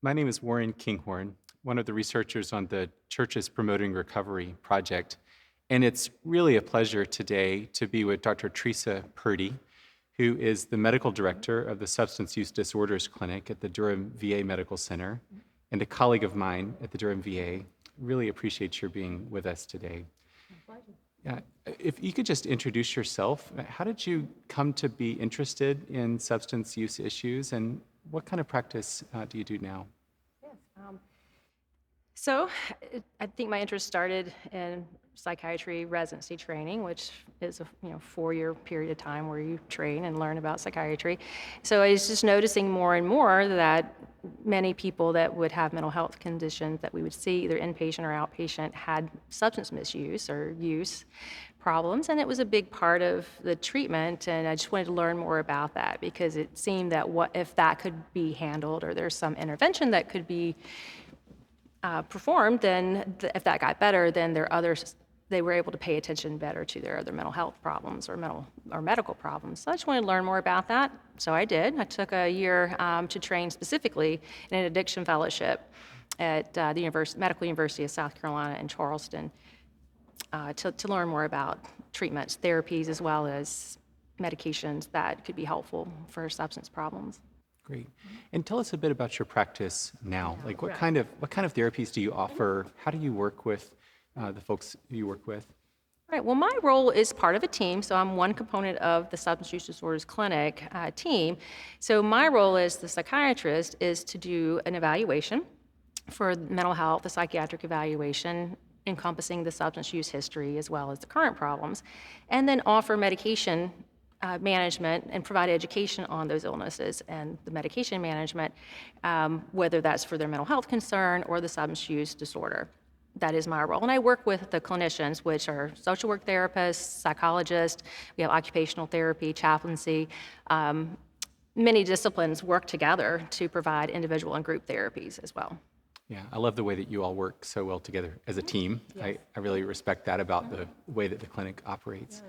My name is Warren Kinghorn, one of the researchers on the Churches Promoting Recovery project. And it's really a pleasure today to be with Dr. Teresa Purdy, who is the medical director of the Substance Use Disorders Clinic at the Durham VA Medical Center and a colleague of mine at the Durham VA. Really appreciate your being with us today. Yeah, if you could just introduce yourself, how did you come to be interested in substance use issues, and what kind of practice do you do now? Yes. So I think my interest started in psychiatry residency training, which is a 4-year period of time where you train and learn about psychiatry. So I was just noticing more and more that many people that would have mental health conditions that we would see, either inpatient or outpatient, had substance misuse or use problems, and it was a big part of the treatment. And I just wanted to learn more about that because it seemed that what if that could be handled, or there's some intervention that could be performed, then if that got better, then there are others. They were able to pay attention better to their other mental health problems or medical problems. So I just wanted to learn more about that. So I did. I took a year to train specifically in an addiction fellowship at the Medical University of South Carolina in Charleston to learn more about treatments, therapies, as well as medications that could be helpful for substance problems. Great. And tell us a bit about your practice now. Like what Right. kind of therapies do you offer? How do you work with the folks you work with? Right. Well, my role is part of a team, so I'm one component of the Substance Use Disorders Clinic team. So my role as the psychiatrist is to do an evaluation for mental health, a psychiatric evaluation encompassing the substance use history as well as the current problems, and then offer medication management and provide education on those illnesses and the medication management, whether that's for their mental health concern or the substance use disorder. That is my role. And I work with the clinicians, which are social work therapists, psychologists, we have occupational therapy, chaplaincy. Many disciplines work together to provide individual and group therapies as well. Yeah, I love the way that you all work so well together as a team. Yes. I really respect that about the way that the clinic operates.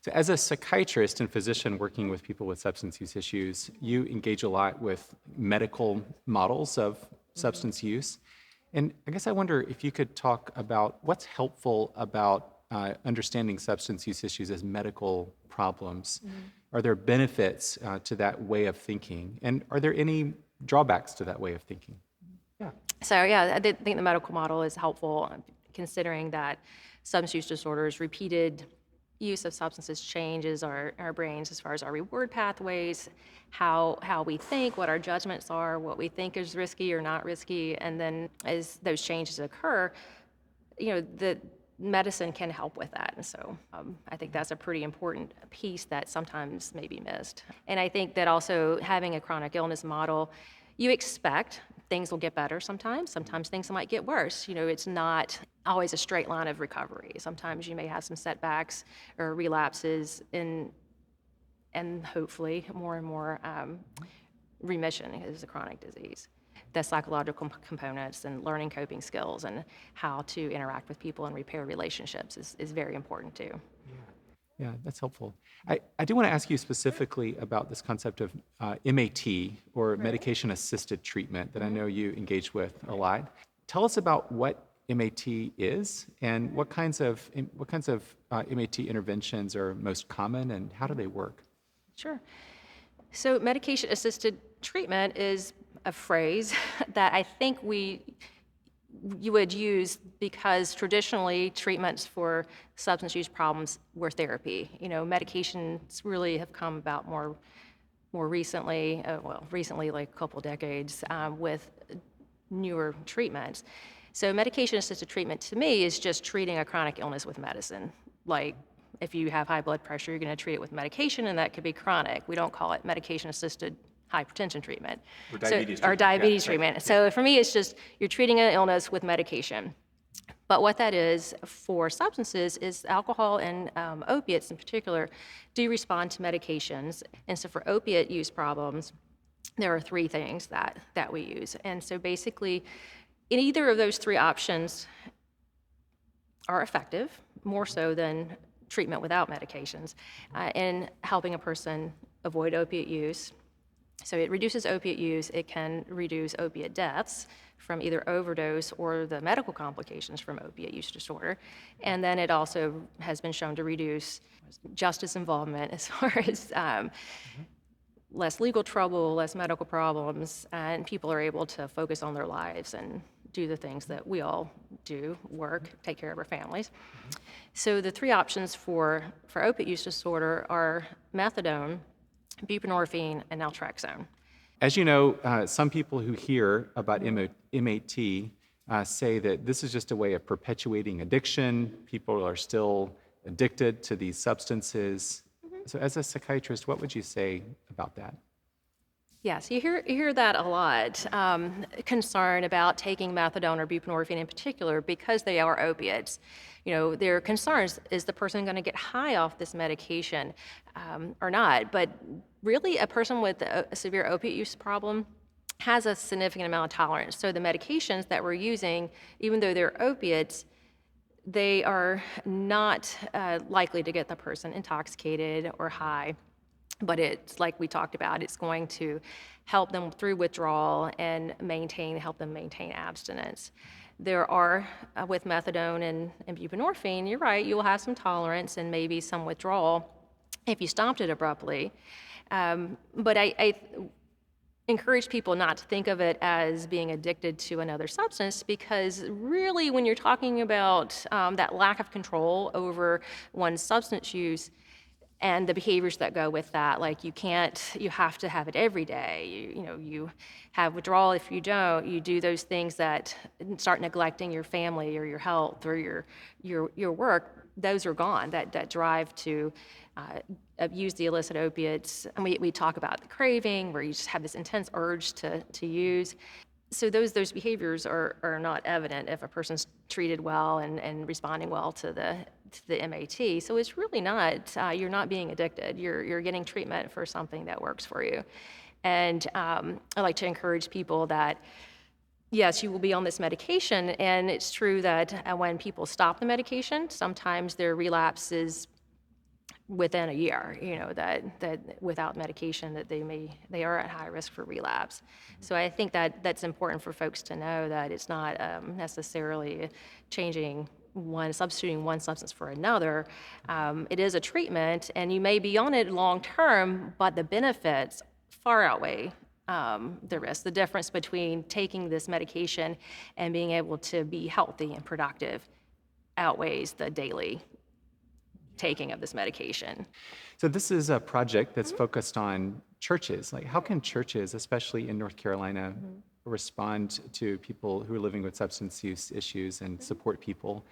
So as a psychiatrist and physician working with people with substance use issues, you engage a lot with medical models of substance use. And I guess I wonder if you could talk about what's helpful about understanding substance use issues as medical problems. Are there benefits to that way of thinking? And are there any drawbacks to that way of thinking? Yeah. So yeah, I did think the medical model is helpful, considering that substance use disorders, repeated use of substances changes our brains as far as our reward pathways, how we think, what our judgments are, what we think is risky or not risky, and then as those changes occur, the medicine can help with that. And so I think that's a pretty important piece that sometimes may be missed. And I think that also having a chronic illness model, you expect things will get better sometimes. Sometimes things might get worse. It's not always a straight line of recovery. Sometimes you may have some setbacks or relapses and hopefully more and more remission is a chronic disease. The psychological components and learning coping skills and how to interact with people and repair relationships is very important too. Yeah, that's helpful. I do want to ask you specifically about this concept of MAT, or medication-assisted treatment, that I know you engage with a lot. Tell us about what MAT is and what kinds of MAT interventions are most common and how do they work? Sure. So medication-assisted treatment is a phrase that I think you would use because traditionally treatments for substance use problems were therapy. Medications really have come about more recently, recently like a couple decades, with newer treatments. So medication-assisted treatment to me is just treating a chronic illness with medicine. Like if you have high blood pressure, you're going to treat it with medication, and that could be chronic. We don't call it medication-assisted hypertension treatment. Or diabetes Or treatment. diabetes Yeah, treatment. right. So for me, it's just you're treating an illness with medication. But what that is for substances is alcohol and opiates in particular do respond to medications. And so for opiate use problems, there are 3 things that we use. And so basically, in either of those 3 options are effective, more so than treatment without medications, in helping a person avoid opiate use, So it reduces opiate use. It can reduce opiate deaths from either overdose or the medical complications from opiate use disorder. And then it also has been shown to reduce justice involvement as far as less legal trouble, less medical problems, and people are able to focus on their lives and do the things that we all do, work, take care of our families. So the three options for opiate use disorder are methadone, buprenorphine, and naltrexone. As you know, some people who hear about MAT say that this is just a way of perpetuating addiction. People are still addicted to these substances. So as a psychiatrist, what would you say about that? Yes, you hear that a lot, concern about taking methadone or buprenorphine in particular because they are opiates. Their concerns, is the person going to get high off this medication or not? But really, a person with a severe opiate use problem has a significant amount of tolerance. So the medications that we're using, even though they're opiates, they are not likely to get the person intoxicated or high. But it's like we talked about, it's going to help them through withdrawal and help them maintain abstinence. There are, with methadone and buprenorphine, you're right, you'll have some tolerance and maybe some withdrawal if you stopped it abruptly. But I encourage people not to think of it as being addicted to another substance, because really when you're talking about that lack of control over one's substance use, and the behaviors that go with that, like you have to have it every day. You have withdrawal if you don't. You do those things that start neglecting your family or your health or your work. Those are gone. That drive to use the illicit opiates. And we talk about the craving, where you just have this intense urge to use. So those behaviors are not evident if a person's treated well and responding well to the MAT. So it's really not, you're not being addicted. You're getting treatment for something that works for you. And I like to encourage people that, yes, you will be on this medication, and it's true that when people stop the medication, sometimes their relapse is within a year, that without medication that they are at high risk for relapse. So I think that's important for folks to know, that it's not necessarily substituting one substance for another. It is a treatment, and you may be on it long term, but the benefits far outweigh the risk. The difference between taking this medication and being able to be healthy and productive outweighs the daily taking of this medication. So this is a project that's focused on churches. Like, how can churches, especially in North Carolina, respond to people who are living with substance use issues and support people?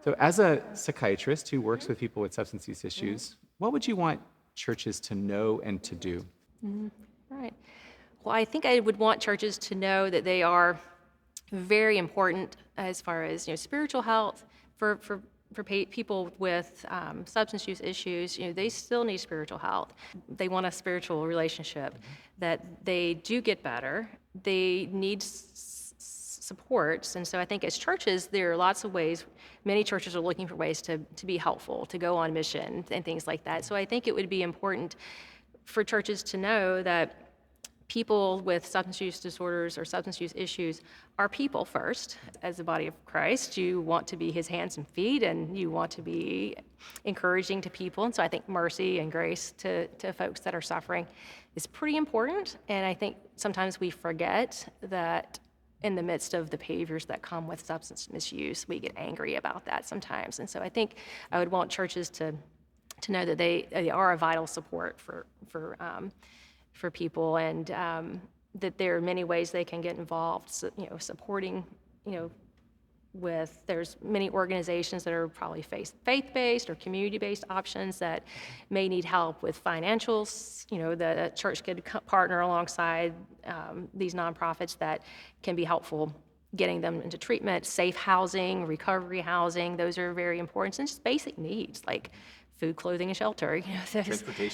So as a psychiatrist who works with people with substance use issues, what would you want churches to know and to do? Right. Well, I think I would want churches to know that they are very important as far as spiritual health for people with substance use issues. They still need spiritual health. They want a spiritual relationship, that they do get better. They need supports. And so I think as churches, there are lots of ways. Many churches are looking for ways to be helpful, to go on mission and things like that. So I think it would be important for churches to know that people with substance use disorders or substance use issues are people first. As the body of Christ, you want to be his hands and feet, and you want to be encouraging to people. And so I think mercy and grace to folks that are suffering is pretty important. And I think sometimes we forget that in the midst of the behaviors that come with substance misuse, we get angry about that sometimes. And so I think I would want churches to know that they are a vital support for people, and that there are many ways they can get involved, supporting, there's many organizations that are probably faith-based or community-based options that may need help with financials. The church could partner alongside these nonprofits that can be helpful getting them into treatment. Safe housing, recovery housing, those are very important. And just basic needs like food, clothing, and shelter.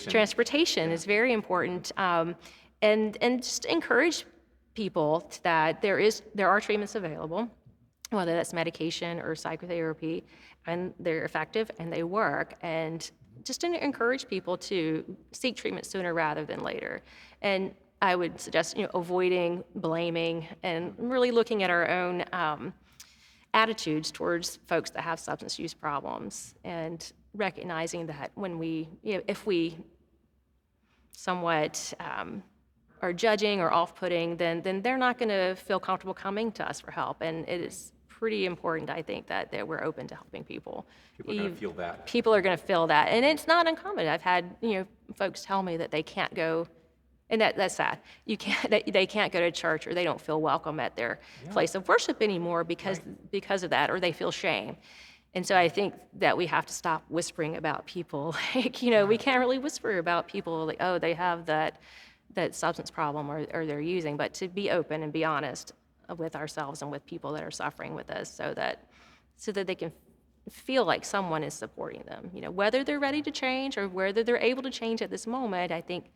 Transportation is very important, and just encourage people that there are treatments available, whether that's medication or psychotherapy, and they're effective and they work. And just to encourage people to seek treatment sooner rather than later. And I would suggest, avoiding blaming and really looking at our own attitudes towards folks that have substance use problems, and recognizing that when if we somewhat are judging or off-putting, then they're not going to feel comfortable coming to us for help. And it is pretty important, I think, that we're open to helping people. People are going to feel that. People are going to feel that, and it's not uncommon. I've had folks tell me that they can't go, and that's sad. They can't go to church, or they don't feel welcome at their place of worship anymore because of that, or they feel shame. And so I think that we have to stop whispering about people. Like, we can't really whisper about people like, oh, they have that substance problem, or they're using, but to be open and be honest with ourselves and with people that are suffering with us, so that they can feel like someone is supporting them. Whether they're ready to change or whether they're able to change at this moment, I think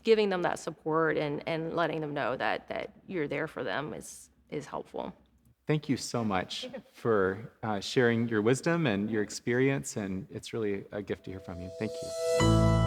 giving them that support and letting them know that you're there for them is helpful. Thank you so much for sharing your wisdom and your experience, and it's really a gift to hear from you. Thank you.